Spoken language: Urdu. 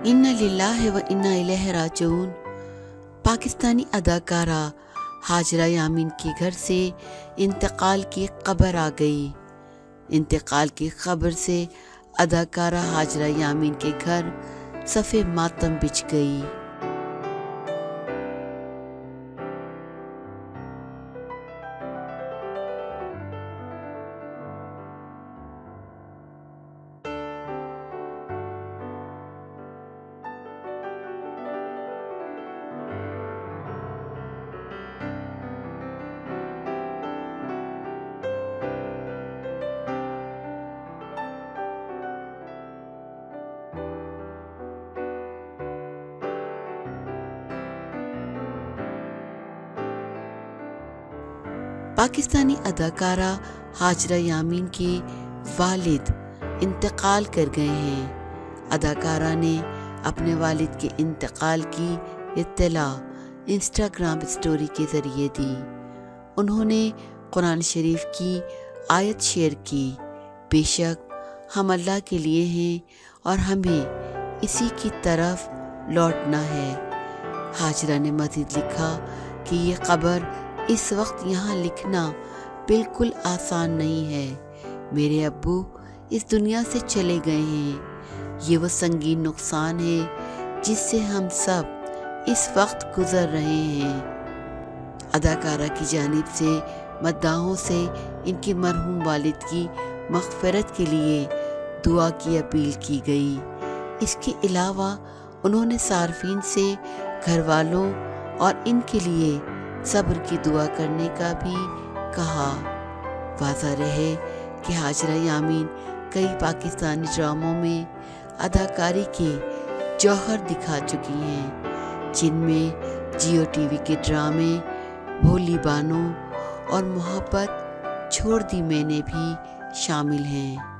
انا للہ و انا الیہ راجعون۔ پاکستانی اداکارہ ہاجرہ یامین کے گھر سے انتقال کی خبر آ گئی۔ انتقال کی خبر سے اداکارہ ہاجرہ یامین کے گھر صف ماتم بچھ گئی۔ پاکستانی اداکارہ ہاجرہ یامین کے والد انتقال کر گئے ہیں۔ اداکارہ نے اپنے والد کے انتقال کی اطلاع انسٹاگرام اسٹوری کے ذریعے دی۔ انہوں نے قرآن شریف کی آیت شیئر کی، بے شک ہم اللہ کے لیے ہیں اور ہمیں اسی کی طرف لوٹنا ہے۔ ہاجرہ نے مزید لکھا کہ یہ خبر اس وقت یہاں لکھنا بالکل آسان نہیں ہے۔ میرے ابو اس دنیا سے چلے گئے ہیں۔ یہ وہ سنگین نقصان ہے جس سے ہم سب اس وقت گزر رہے ہیں۔ اداکارہ کی جانب سے مداحوں سے ان کے مرحوم والد کی مغفرت کے لیے دعا کی اپیل کی گئی۔ اس کے علاوہ انہوں نے صارفین سے گھر والوں اور ان کے لیے صبر کی دعا کرنے کا بھی کہا۔ واضح رہے کہ ہاجرہ یامین کئی پاکستانی ڈراموں میں اداکاری کے جوہر دکھا چکی ہیں، جن میں جیو ٹی وی کے ڈرامے بھولی بانو اور محبت چھوڑ دی میں نے بھی شامل ہیں۔